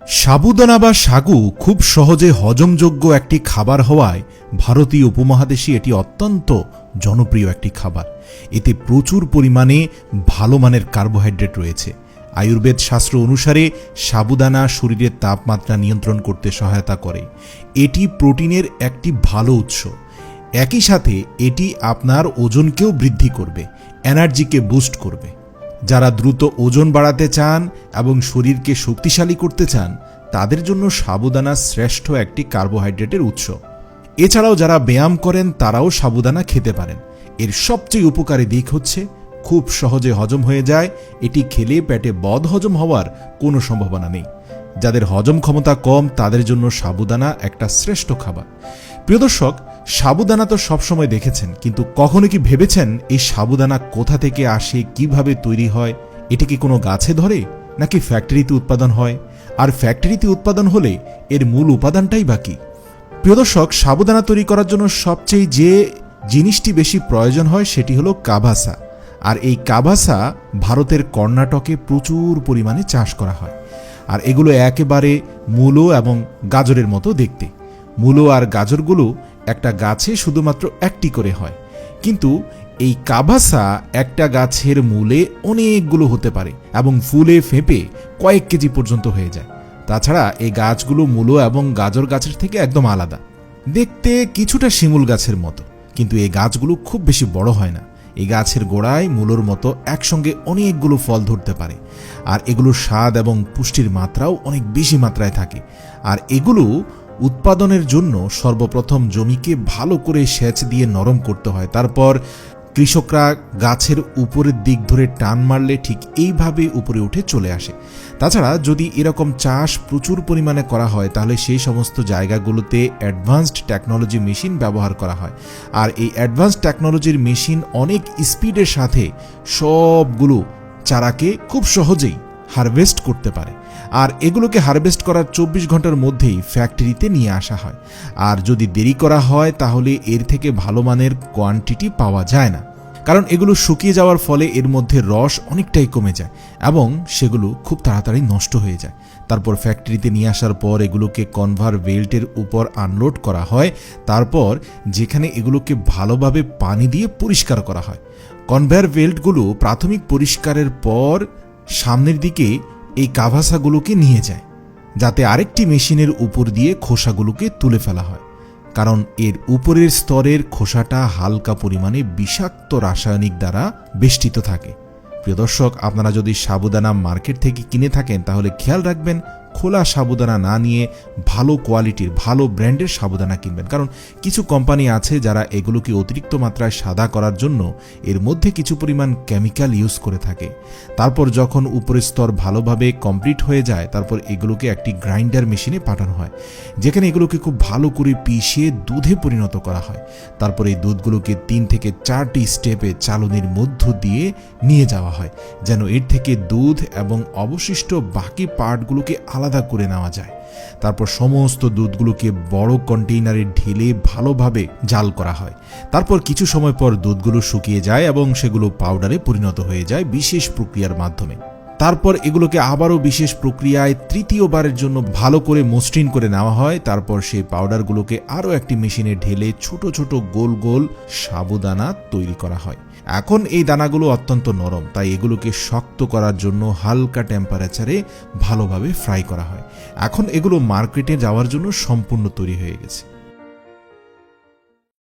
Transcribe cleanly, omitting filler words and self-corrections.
সাবুদানা বা সাগু খুব সহজে হজমযোগ্য একটি খাবার হওয়ায় ভারতীয় উপমহাদেশে এটি অত্যন্ত জনপ্রিয় একটি খাবার। এতে প্রচুর পরিমাণে ভালো মানের কার্বোহাইড্রেট রয়েছে। আয়ুর্বেদ শাস্ত্র অনুসারে সাবুদানা শরীরের তাপমাত্রা নিয়ন্ত্রণ করতে সহায়তা করে। এটি প্রোটিনের একটি ভালো উৎস। একই সাথে এটি আপনার ওজনকেও বৃদ্ধি করবে, এনার্জিকে বুস্ট করবে। যারা দ্রুত ওজন বাড়াতে চান এবং শরীরকে শক্তিশালী করতে চান তাদের জন্য সাবুদানা শ্রেষ্ঠ একটি কার্বোহাইড্রেটের উৎস। এছাড়াও যারা ব্যায়াম করেন তারাও সাবুদানা খেতে পারেন। এর সবচেয়ে উপকারী দিক হচ্ছে খুব সহজে হজম হয়ে যায়। এটি খেলে পেটে বদহজম হওয়ার কোনো সম্ভাবনা নেই। যাদের হজম ক্ষমতা কম তাদের জন্য সাবুদানা একটা শ্রেষ্ঠ খাবার। প্রিয় দর্শক, সাবুদানা তো সবসময় দেখেছেন, কিন্তু কখনো কি ভেবেছেন এই সাবুদানা কোথা থেকে আসে, কিভাবে তৈরি হয়? এটি কি কোনো গাছে ধরে নাকি ফ্যাক্টরিতে উৎপাদন হয়? আর ফ্যাক্টরিতে উৎপাদন হলে এর মূল উপাদানটাই বাকি। প্রিয় দর্শক, সাবুদানা তৈরি করার জন্য সবচেয়ে যে জিনিসটি বেশি প্রয়োজন হয় সেটি হলো কাভাসা। আর এই কাভাসা ভারতের কর্ণাটকে প্রচুর পরিমাণে চাষ করা হয়। আর এগুলো একেবারে মূলো এবং গাজরের মতো দেখতে। মূলো আর গাজরগুলো একটা গাছে শুধুমাত্র একটি করে হয়, কিন্তু এই কাভাসা একটা গাছের মূলে অনেকগুলো হতে পারে এবং ফুলে ফেঁপে কয়েক কেজি পর্যন্ত হয়ে যায়। তাছাড়া এই গাছগুলো মূলো এবং গাজর গাছের থেকে একদম আলাদা। দেখতে কিছুটা শিমুল গাছের মতো, কিন্তু এই গাছগুলো খুব বেশি বড় হয় না। এই গাছের গোড়ায় মূলোর মতো একসঙ্গে অনেকগুলো ফল ধরতে পারে। আর এগুলোর স্বাদ এবং পুষ্টির মাত্রাও অনেক বেশি মাত্রায় থাকে। আর এগুলো উৎপাদনের জন্য সর্বপ্রথম জমিকে ভালো করে সেচ দিয়ে নরম করতে হয়। তারপর কৃষকরা গাছের উপরের দিক ধরে টান মারলে ঠিক এইভাবে উপরে উঠে চলে আসে। তাছাড়া যদি এরকম চাষ প্রচুর পরিমাণে করা হয় তাহলে সেই সমস্ত জায়গাগুলোতে অ্যাডভান্সড টেকনোলজি মেশিন ব্যবহার করা হয়। আর এই অ্যাডভান্সড টেকনোলজির মেশিন অনেক স্পিডের সাথে সবগুলো চারাকে খুব সহজেই হারভেস্ট করতে পারে। আর এগুলোকে হারভেস্ট করার 24 ঘন্টার মধ্যেই ফ্যাক্টরিতে নিয়ে আসা হয়। আর যদি দেরি করা হয় তাহলে এর থেকে ভালো মানের কোয়ান্টিটি পাওয়া যায় না, কারণ এগুলো শুকিয়ে যাওয়ার ফলে এর মধ্যে রস অনেকটাই কমে যায় এবং সেগুলো খুব তাড়াতাড়ি নষ্ট হয়ে যায়। তারপর ফ্যাক্টরিতে নিয়ে আসার পর এগুলোকে কনভার বেল্টের উপর আনলোড করা হয়। তারপর যেখানে এগুলোকে ভালোভাবে পানি দিয়ে পরিষ্কার করা হয়। কনভেয়ার বেল্টগুলো প্রাথমিক পরিষ্কারের পর সামনের দিকে এই কাভাসাগুলোকে নিয়ে যায়, যাতে আরেকটি মেশিনের উপর দিয়ে খোসাগুলোকে তুলে ফেলা হয়, কারণ এর উপরের স্তরের খোসাটা হালকা পরিমাণে বিষাক্ত রাসায়নিক দ্বারা বেষ্টিত থাকে। প্রিয় দর্শক, আপনারা যদি সাবুদানা মার্কেট থেকে কিনে থাকেন তাহলে খেয়াল রাখবেন খোলা সাবুদানা না নিয়ে ভালো কোয়ালিটির ভালো ব্র্যান্ডের সাবুদানা কিনবেন। কারণ কিছু কোম্পানি আছে যারা এগুলোকে অতিরিক্ত মাত্রায় সাদা করার জন্য এর মধ্যে কিছু পরিমাণ কেমিক্যাল ইউজ করে থাকে। তারপর যখন উপরের স্তর ভালোভাবে কমপ্লিট হয়ে যায় তারপর এগুলোকে একটি গ্রাইন্ডার মেশিনে পাঠানো হয়, যেখানে এগুলোকে খুব ভালো করে পিষিয়ে দুধে পরিণত করা হয়। তারপর এই দুধগুলোকে 3 থেকে 4টি স্টেপে চালনির মধ্য দিয়ে নিয়ে যাওয়া হয়, যেন এর থেকে দুধ এবং অবশিষ্ট বাকি পার্টগুলোকে আলাদা করে নেওয়া যায়। তারপর সমস্ত দুধগুলোকে বড় কন্টেইনারে ঢেলে ভালোভাবে জাল করা হয়। তারপর কিছু সময় পর দুধগুলো শুকিয়ে যায় এবং সেগুলো পাউডারে পরিণত হয়ে যায় বিশেষ প্রক্রিয়ার মাধ্যমে। তারপর এগুলোকে আবারও বিশেষ প্রক্রিয়ায় তৃতীয়বারের জন্য ভালো করে মসৃণ করে নেওয়া হয়। তারপর সেই পাউডারগুলোকে আরও একটি মেশিনে ঢেলে ছোট ছোট গোল গোল সাবুদানা তৈরি করা হয়। এখন এই দানাগুলো অত্যন্ত নরম, তাই এগুলোকে শক্ত করার জন্য হালকা টেম্পারেচারে ভালোভাবে ফ্রাই করা হয়। এখন এগুলো মার্কেটে যাওয়ার জন্য সম্পূর্ণ তৈরি হয়ে গেছে।